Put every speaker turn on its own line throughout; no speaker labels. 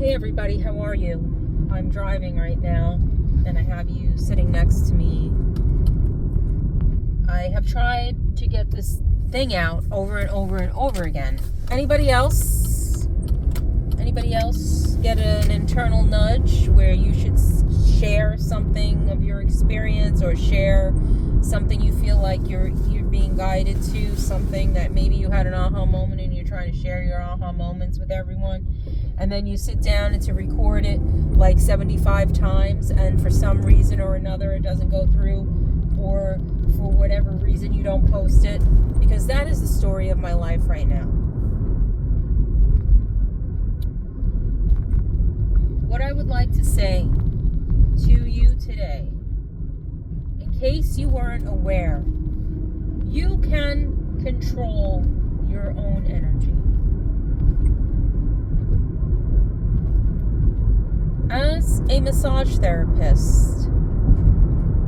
Hey everybody, how are you? I'm driving right now and I have you sitting next to me. I have tried to get this thing out over and over and over again. Anybody else? Anybody else get an internal nudge where you should share something of your experience or share something you feel like you're being guided to, something that maybe you had an aha moment and you're trying to share your aha moments with everyone, and then you sit down and to record it like 75 times and for some reason or another it doesn't go through, or for whatever reason you don't post it? Because that is the story of my life right now. What I would like to say to you today, in case you weren't aware, you can control your own energy. As a massage therapist,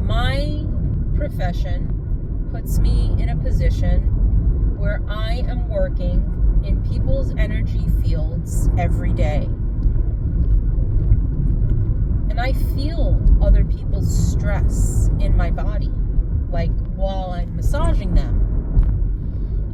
my profession puts me in a position where I am working in people's energy fields every day. And I feel other people's stress in my body, like while I'm massaging them.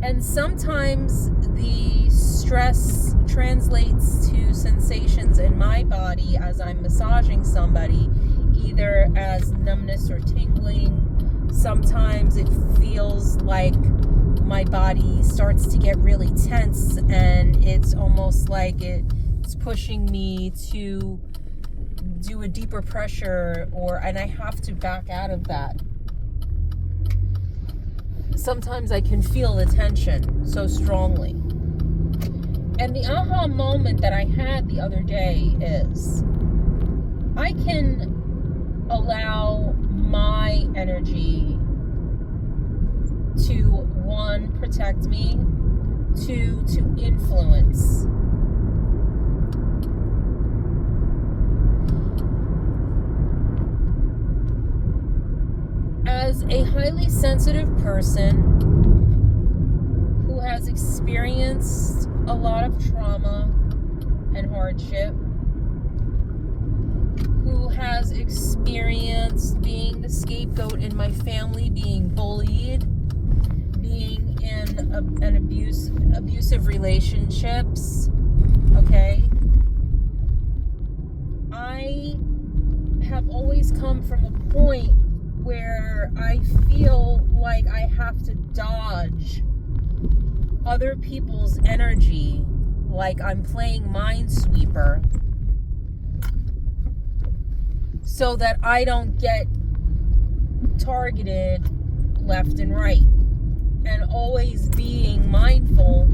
And sometimes the stress translates to sensations in my body as I'm massaging somebody, either as numbness or tingling. Sometimes it feels like my body starts to get really tense and it's almost like it's pushing me to do a deeper pressure, and I have to back out of that. Sometimes I can feel the tension so strongly. And the aha moment that I had the other day is I can allow my energy to, one, protect me, two, to influence. As a highly sensitive person who has experienced a lot of trauma and hardship, who has experienced being the scapegoat in my family, being bullied, being in abusive relationships, okay? I have always come from a point where I feel like I have to dodge other people's energy, like I'm playing Minesweeper, so that I don't get targeted left and right, and always being mindful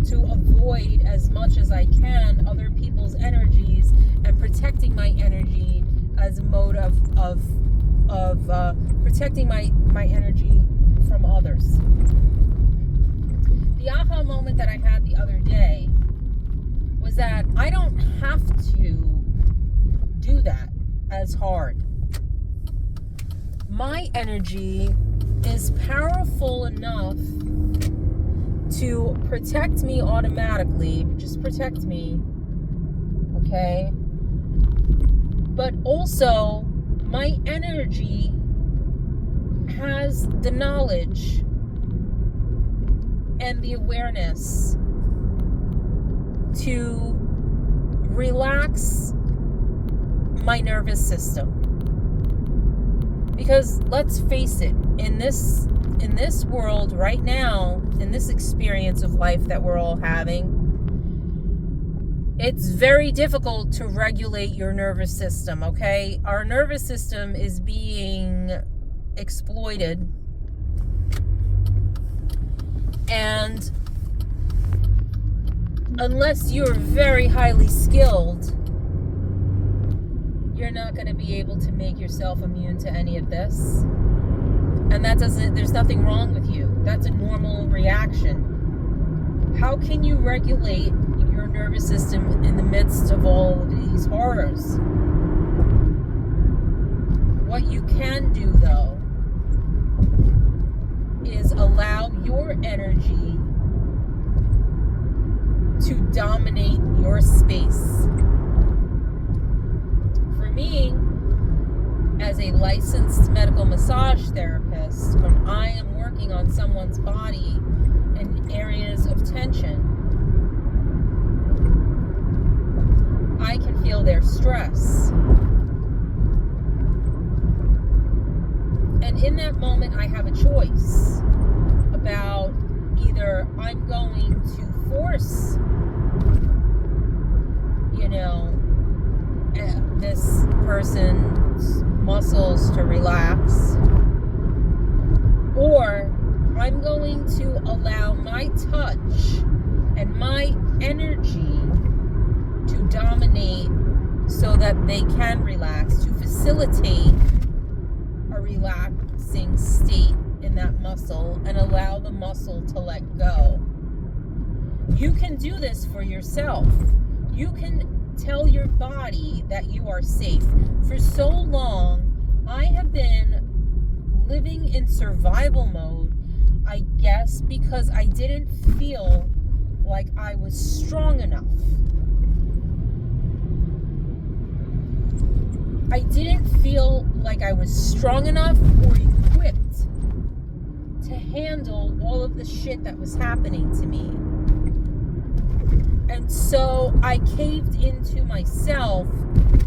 to avoid as much as I can other people's energies and protecting my energy as a mode of protecting my energy from others. The aha moment that I had the other day was that I don't have to do that as hard. My energy is powerful enough to protect me automatically, just protect me, okay? But also, my energy has the knowledge and the awareness to relax my nervous system. Because let's face it, in this world right now, in this experience of life that we're all having, it's very difficult to regulate your nervous system, okay? Our nervous system is being exploited. And unless you're very highly skilled, you're not going to be able to make yourself immune to any of this. And there's nothing wrong with you. That's a normal reaction. How can you regulate your nervous system in the midst of all of these horrors? What you can do, though, is allow your energy to dominate your space. me, as a licensed medical massage therapist, when I am working on someone's body in areas of tension, I can feel their stress. And in that moment, I have a choice about either I'm going to force, this person's muscles to relax, or I'm going to allow my touch and my energy to dominate so that they can relax, to facilitate a relaxing state in that muscle and allow the muscle to let go. You can do this for yourself. You can tell your body that you are safe. For so long, I have been living in survival mode, I guess, because I didn't feel like I was strong enough. I didn't feel like I was strong enough or equipped to handle all of the shit that was happening to me. And so I caved into myself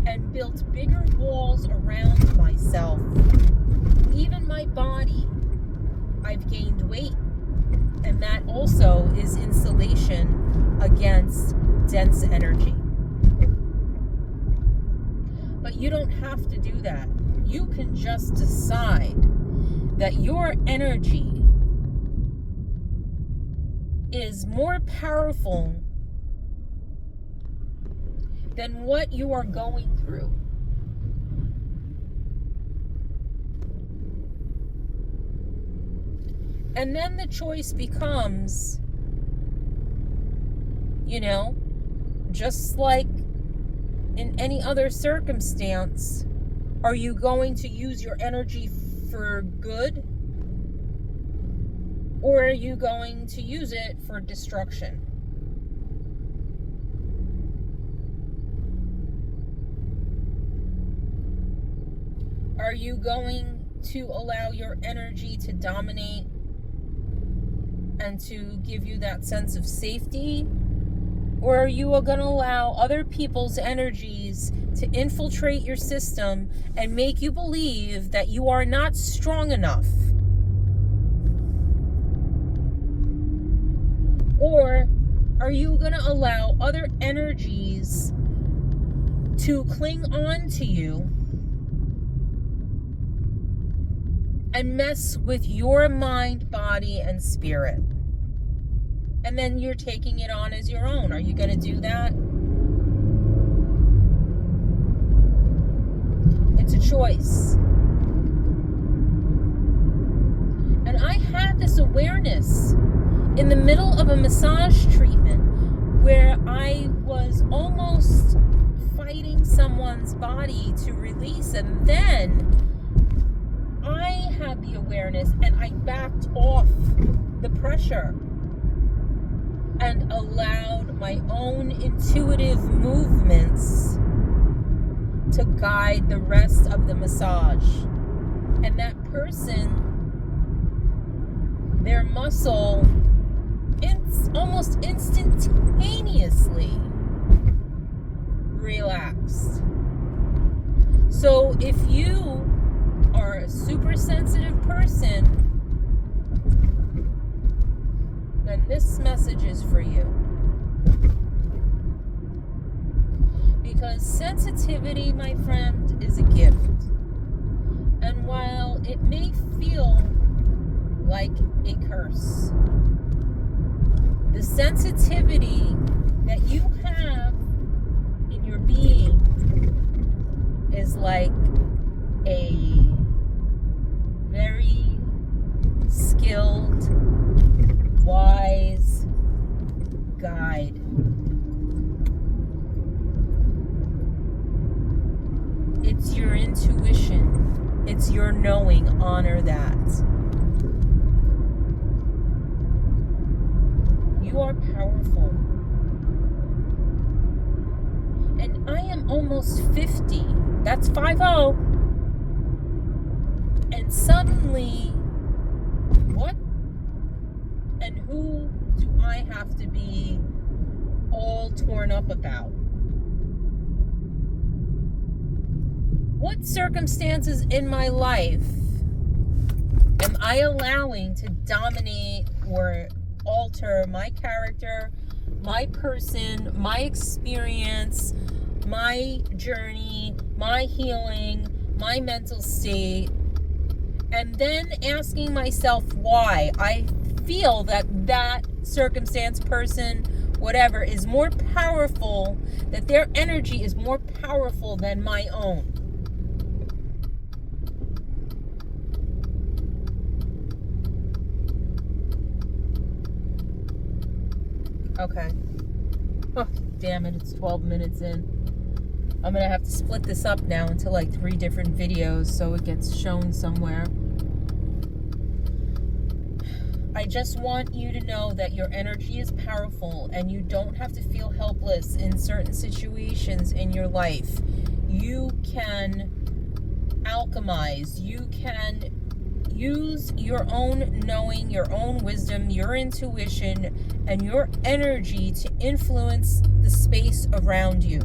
and built bigger walls around myself. Even my body, I've gained weight. And that also is insulation against dense energy. But you don't have to do that. You can just decide that your energy is more powerful than what you are going through. And then the choice becomes, just like in any other circumstance, are you going to use your energy for good? Or are you going to use it for destruction? Are you going to allow your energy to dominate and to give you that sense of safety? Or are you going to allow other people's energies to infiltrate your system and make you believe that you are not strong enough? Or are you going to allow other energies to cling on to you and mess with your mind, body, and spirit? And then you're taking it on as your own. Are you going to do that? It's a choice. And I had this awareness in the middle of a massage treatment where I was almost fighting someone's body to release, and then I had the awareness and I backed off the pressure and allowed my own intuitive movements to guide the rest of the massage. And that person, their muscle, almost instantaneously relaxed. So if you are a super sensitive person, then this message is for you. Because sensitivity, my friend, is a gift. And while it may feel like a curse, the sensitivity that you have in your being is like a very skilled, wise guide. It's your intuition. It's your knowing. Honor that. You are powerful. And I am almost 50. That's 5-0. And suddenly, what and who do I have to be all torn up about? What circumstances in my life am I allowing to dominate or alter my character, my person, my experience, my journey, my healing, my mental state, and then asking myself why I feel that circumstance, person, whatever, is more powerful, that their energy is more powerful than my own. Okay. Oh, damn it, it's 12 minutes in. I'm gonna have to split this up now into like 3 different videos so it gets shown somewhere. I just want you to know that your energy is powerful and you don't have to feel helpless in certain situations in your life. You can alchemize, you can use your own knowing, your own wisdom, your intuition, and your energy to influence the space around you.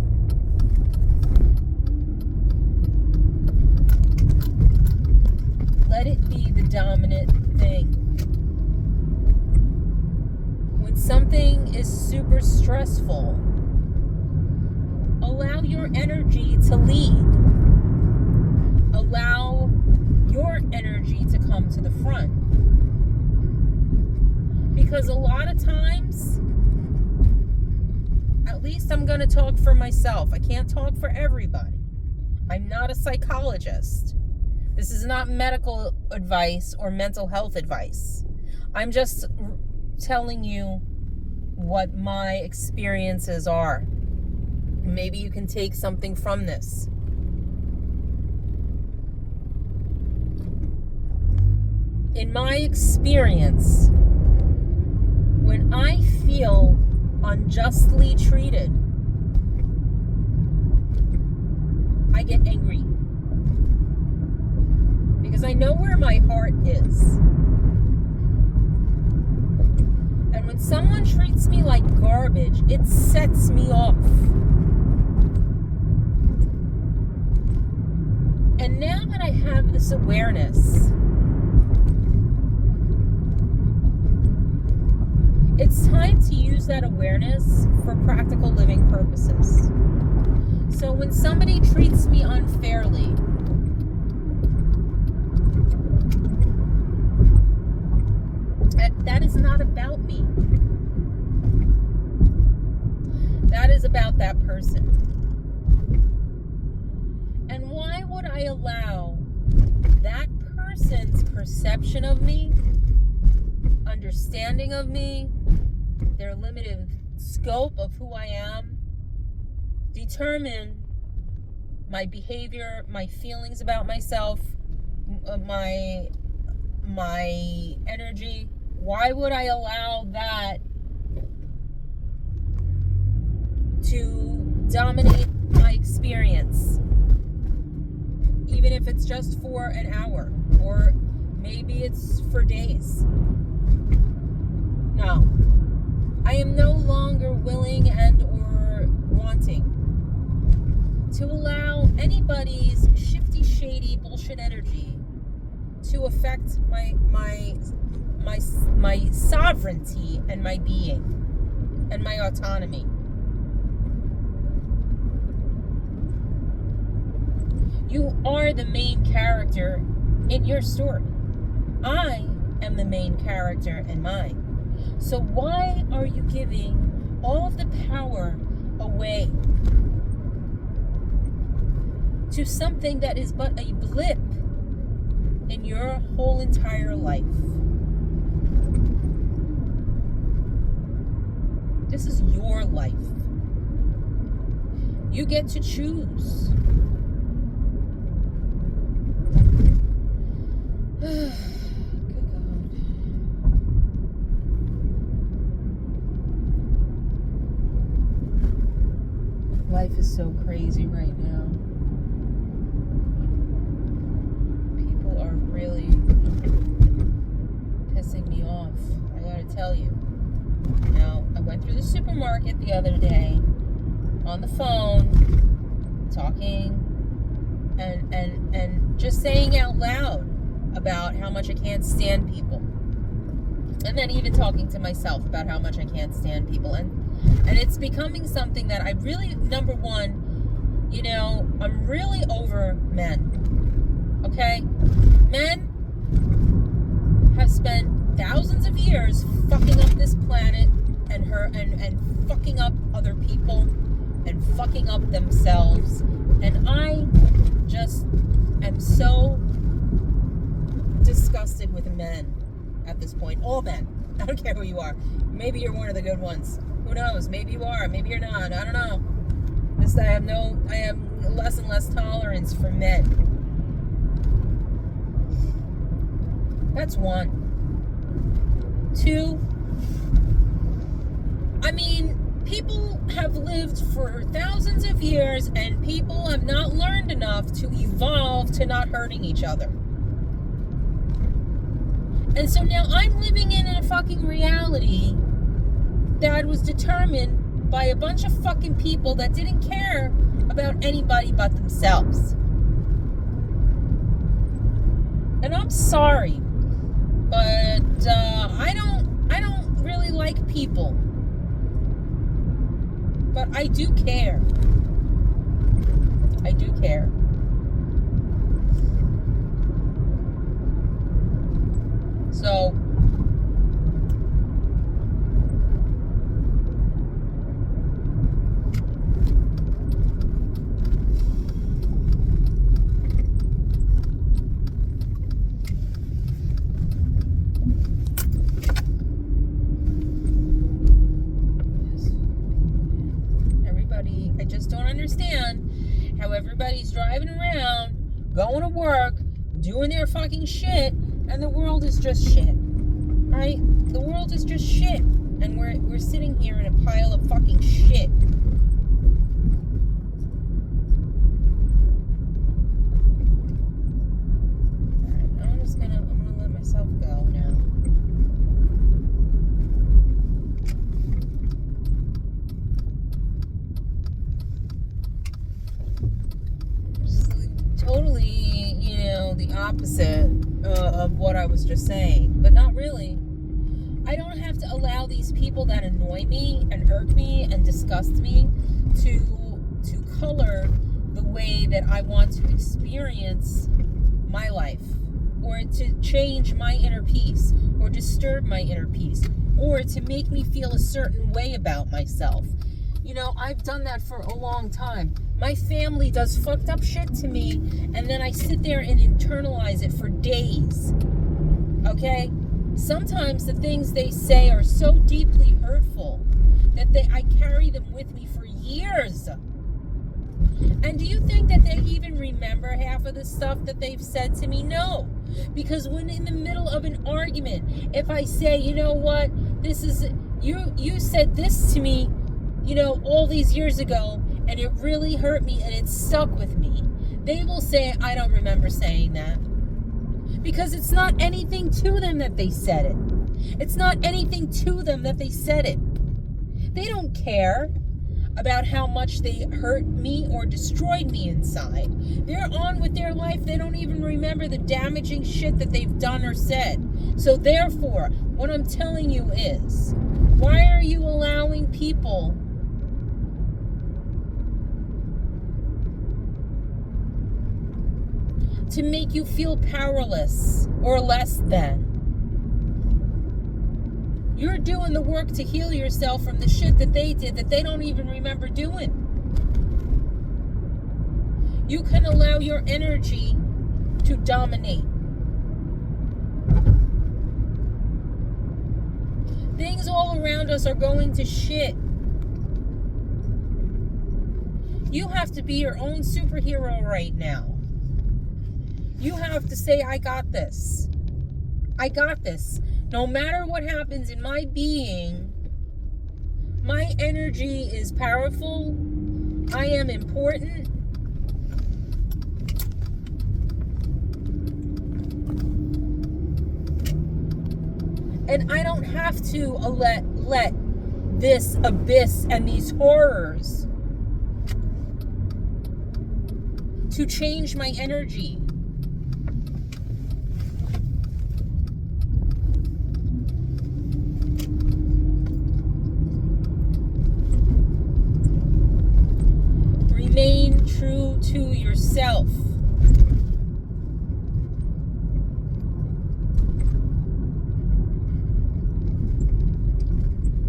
Let it be the dominant thing. When something is super stressful, allow your energy to lead. Allow your energy to come to the front. Because a lot of times, at least I'm going to talk for myself. I can't talk for everybody. I'm not a psychologist. This is not medical advice or mental health advice. I'm just telling you what my experiences are. Maybe you can take something from this. In my experience, when I feel unjustly treated, I get angry. Because I know where my heart is. And when someone treats me like garbage, it sets me off. And now that I have this awareness, it's time to use that awareness for practical living purposes. So when somebody treats me unfairly, that is not about me. That is about that person. And why would I allow that person's perception of me, understanding of me, their limited scope of who I am, determine my behavior, my feelings about myself, my energy? Why would I allow that to dominate my experience? Even if it's just for an hour, or maybe it's for days. No. I am no longer willing and or wanting to allow anybody's shifty, shady, bullshit energy to affect my sovereignty and my being and my autonomy. You are the main character in your story. I am the main character in mine. So why are you giving all of the power away to something that is but a blip in your whole entire life? This is your life. You get to choose. Good God. Life is so crazy right now. the supermarket the other day on the phone, talking and just saying out loud about how much I can't stand people. And then even talking to myself about how much I can't stand people. And it's becoming something that I really, number one, you know, I'm really over men. Okay? Men have spent thousands of years fucking up this planet and fucking up other people and fucking up themselves. And I just am so disgusted with men at this point. All men. I don't care who you are. Maybe you're one of the good ones. Who knows? Maybe you are. Maybe you're not. I don't know. Just I have less and less tolerance for men. That's one. Two, I mean, people have lived for thousands of years and people have not learned enough to evolve to not hurting each other. And so now I'm living in a fucking reality that was determined by a bunch of fucking people that didn't care about anybody but themselves. And I'm sorry, but I don't really like people. But I do care. I do care. So I just don't understand how everybody's driving around, going to work, doing their fucking shit, and the world is just shit. Right? The world is just shit. And we're sitting here in a pile of fucking shit. Alright, I'm gonna let myself go now. Totally, you know, the opposite of what I was just saying, but not really. I don't have to allow these people that annoy me and irk me and disgust me to color the way that I want to experience my life, or to change my inner peace, or disturb my inner peace, or to make me feel a certain way about myself. You know, I've done that for a long time. My family does fucked up shit to me, and then I sit there and internalize it for days. Okay? Sometimes the things they say are so deeply hurtful that I carry them with me for years. And do you think that they even remember half of the stuff that they've said to me? No. Because when in the middle of an argument, if I say, you know what, this is, you said this to me, you know, all these years ago, and it really hurt me and it stuck with me, they will say, I don't remember saying that. Because it's not anything to them that they said it. It's not anything to them that they said it. They don't care about how much they hurt me or destroyed me inside. They're on with their life. They don't even remember the damaging shit that they've done or said. So therefore, what I'm telling you is, why are you allowing people to make you feel powerless or less than? You're doing the work to heal yourself from the shit that they did that they don't even remember doing. You can allow your energy to dominate. Things all around us are going to shit. You have to be your own superhero right now. You have to say, I got this. I got this. No matter what happens in my being, my energy is powerful. I am important. And I don't have to let this abyss and these horrors to change my energy. Remain true to yourself.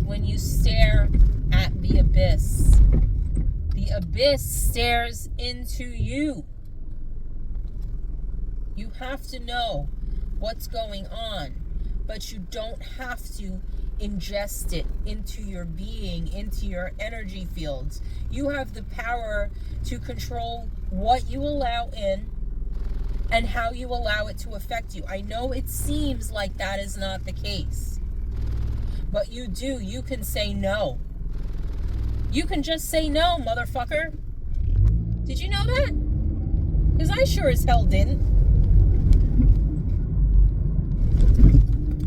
When you stare at the abyss stares into you. You have to know what's going on, but you don't have to ingest it into your being, into your energy fields. You have the power to control what you allow in and how you allow it to affect you. I know it seems like that is not the case, but you do. You can say no. You can just say no, motherfucker. Did you know that? Because I sure as hell didn't.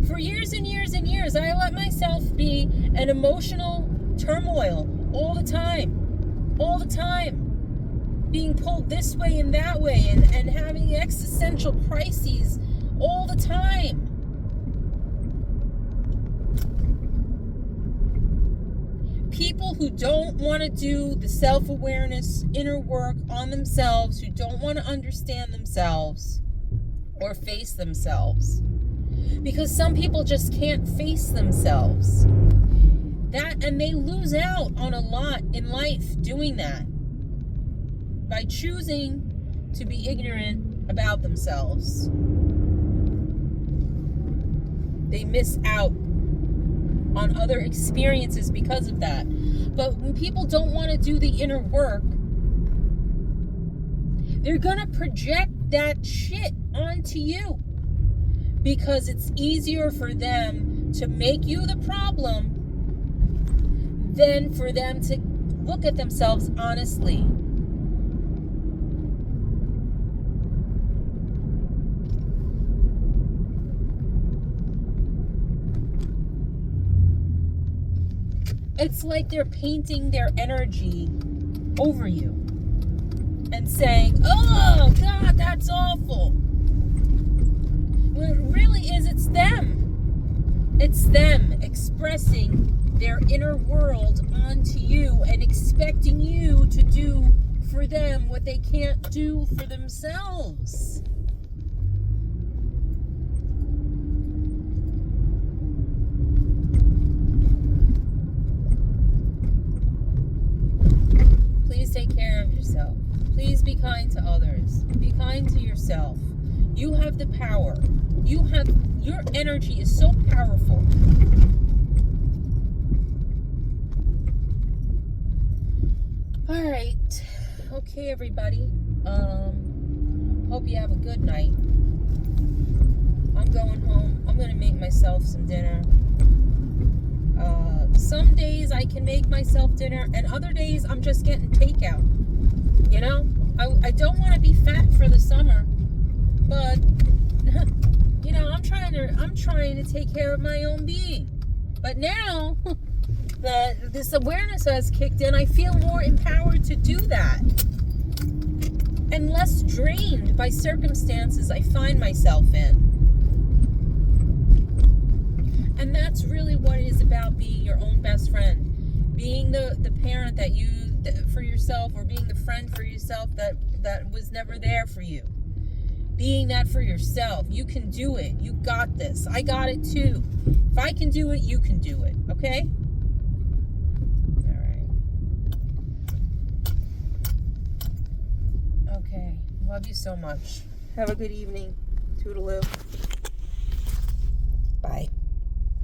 For years and years and years, I let myself be an emotional turmoil all the time. All the time. Being pulled this way and that way and having existential crises all the time. People who don't want to do the self-awareness, inner work on themselves, who don't want to understand themselves or face themselves. Because some people just can't face themselves. And they lose out on a lot in life doing that. By choosing to be ignorant about themselves. They miss out on other experiences because of that. But when people don't want to do the inner work, they're gonna project that shit onto you because it's easier for them to make you the problem than for them to look at themselves honestly. It's like they're painting their energy over you and saying, oh, God, that's awful. What it really is, it's them. It's them expressing their inner world onto you and expecting you to do for them what they can't do for themselves. Please take care of yourself. Please be kind to others. Be kind to yourself. You have the power. Your energy is so powerful. All right. Okay, everybody. Hope you have a good night. I'm going home. I'm going to make myself some dinner. Some days I can make myself dinner, and other days I'm just getting takeout. You know, I don't want to be fat for the summer, but you know, I'm trying to take care of my own being. But now that this awareness has kicked in, I feel more empowered to do that, and less drained by circumstances I find myself in. And that's really what it is about being your own best friend. Being the parent that you for yourself, or being the friend for yourself that was never there for you. Being that for yourself. You can do it. You got this. I got it too. If I can do it, you can do it. Okay? All right. Okay. Love you so much. Have a good evening. Toodaloo.